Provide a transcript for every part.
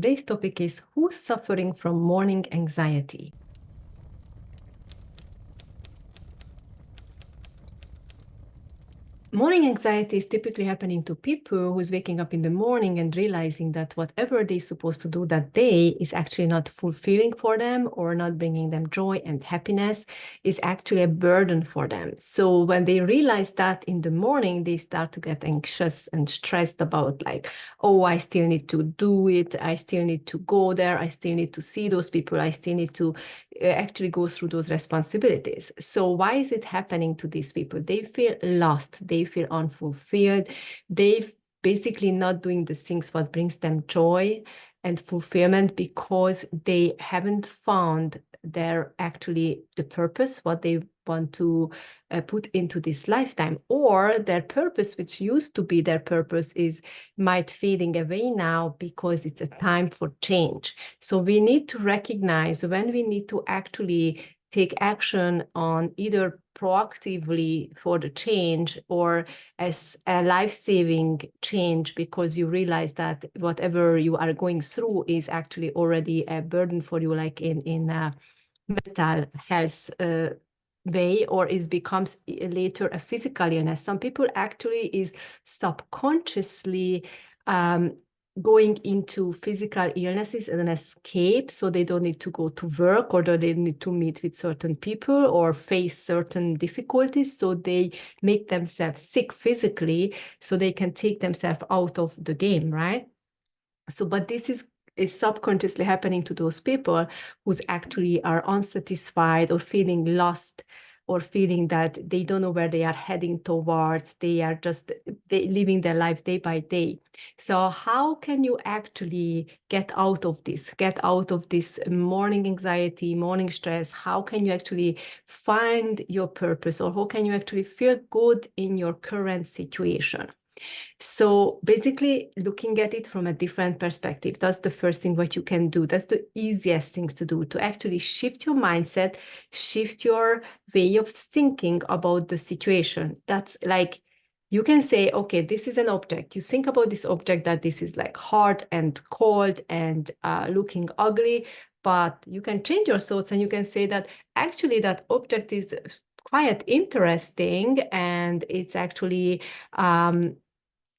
Today's topic is who's suffering from morning anxiety? Morning anxiety is typically happening to people who's waking up in the morning and realizing that whatever they're supposed to do that day is actually not fulfilling for them or not bringing them joy and happiness, is actually a burden for them. So when they realize that in the morning, they start to get anxious and stressed about like, oh, I still need to do it. I still need to go there. I still need to see those people. I still need to actually go through those responsibilities. So why is it happening to these people? They feel lost. They feel unfulfilled. They basically not doing the things what brings them joy and fulfillment because they haven't found their actually the purpose, what they want to put into this lifetime, or their purpose, which used to be their purpose, is might fading away now because it's a time for change. So we need to recognize when we need to actually take action on either proactively for the change or as a life-saving change, because you realize that whatever you are going through is actually already a burden for you, like in mental health way, or it becomes later a physical illness. Some people actually is subconsciously going into physical illnesses as an escape, so they don't need to go to work or they need to meet with certain people or face certain difficulties, so they make themselves sick physically so they can take themselves out of the game, right? So, but this is subconsciously happening to those people who's actually are unsatisfied or feeling lost or feeling that they don't know where they are heading towards. They are just living their life day by day. So how can you actually get out of this morning anxiety, morning stress? How can you actually find your purpose, or how can you actually feel good in your current situation? So basically looking at it from a different perspective, that's the first thing what you can do. That's the easiest things to do, to actually shift your mindset, shift your way of thinking about the situation. That's like, you can say, okay, this is an object. You think about this object that this is like hard and cold and looking ugly, but you can change your thoughts and you can say that actually that object is quite interesting and it's actually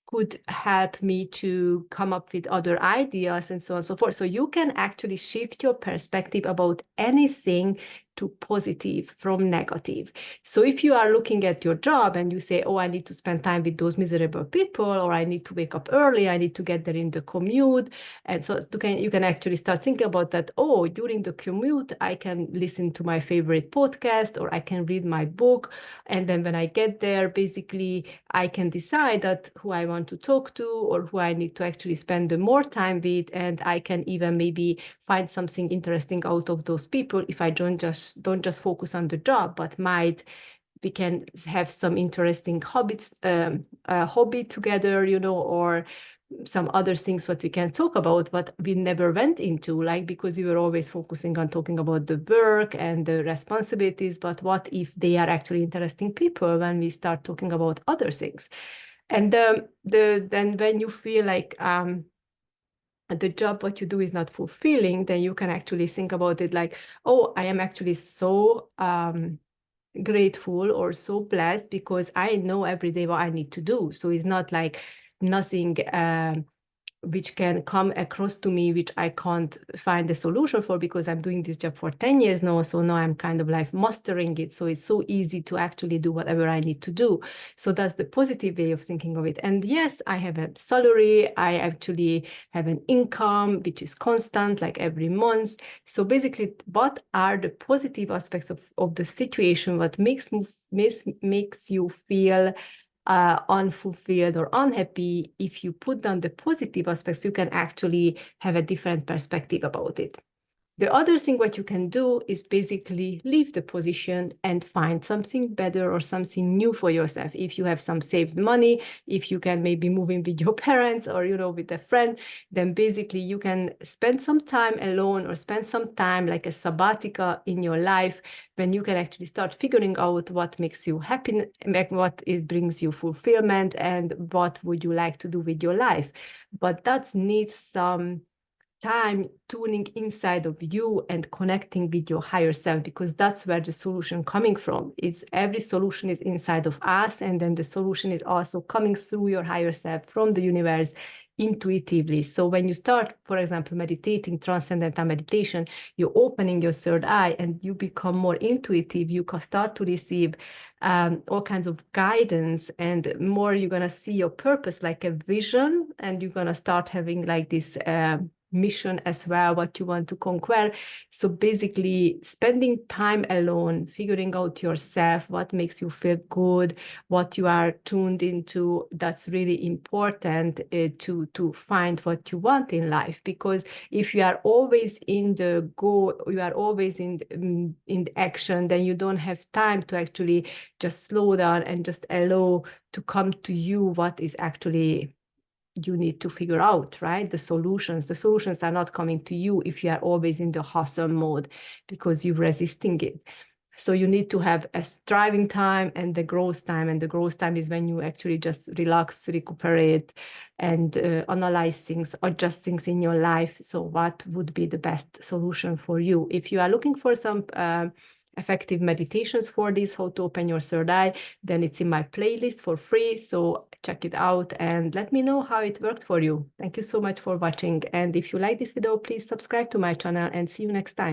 could help me to come up with other ideas and so on and so forth. So you can actually shift your perspective about anything to positive from negative. So if you are looking at your job and you say, oh, I need to spend time with those miserable people, or I need to wake up early, I need to get there in the commute. And so you can actually start thinking about that. Oh, during the commute, I can listen to my favorite podcast, or I can read my book. And then when I get there, basically, I can decide that who I want to talk to or who I need to actually spend the more time with. And I can even maybe find something interesting out of those people if I don't just focus on the job, but we can have some interesting hobbies, hobby together, or some other things what we can talk about, what we never went into, like, because we were always focusing on talking about the work and the responsibilities, but what if they are actually interesting people when we start talking about other things? And then when you feel like the job what you do is not fulfilling, then you can actually think about it like, oh, I am actually so grateful or so blessed because I know every day what I need to do. So it's not like nothing which can come across to me, which I can't find a solution for because I'm doing this job for 10 years now. So now I'm kind of like mastering it. So it's so easy to actually do whatever I need to do. So that's the positive way of thinking of it. And yes, I have a salary. I actually have an income, which is constant, like every month. So basically, what are the positive aspects of the situation? What makes you feel unfulfilled or unhappy? If you put down the positive aspects, you can actually have a different perspective about it. The other thing what you can do is basically leave the position and find something better or something new for yourself. If you have some saved money, if you can maybe move in with your parents or, with a friend, then basically you can spend some time alone or spend some time like a sabbatical in your life when you can actually start figuring out what makes you happy, what it brings you fulfillment, and what would you like to do with your life. But that needs some time tuning inside of you and connecting with your higher self, because that's where the solution coming from. It's every solution is inside of us, and then the solution is also coming through your higher self from the universe intuitively. So when you start, for example, meditating, transcendental meditation, you're opening your third eye and you become more intuitive. You can start to receive all kinds of guidance, and more you're going to see your purpose like a vision, and you're going to start having like this mission as well, what you want to conquer. So basically spending time alone, figuring out yourself, what makes you feel good, what you are tuned into, that's really important to find what you want in life. Because if you are always in the go, you are always in the action, then you don't have time to actually just slow down and just allow to come to you what is actually you need to figure out, right? The solutions are not coming to you if you are always in the hustle mode, because you're resisting it. So you need to have a striving time and the growth time. And the growth time is when you actually just relax, recuperate, and analyze things, adjust things in your life. So what would be the best solution for you? If you are looking for some effective meditations for this, how to open your third eye, then it's in my playlist for free. So check it out and let me know how it worked for you. Thank you so much for watching. And if you like this video, please subscribe to my channel, and see you next time.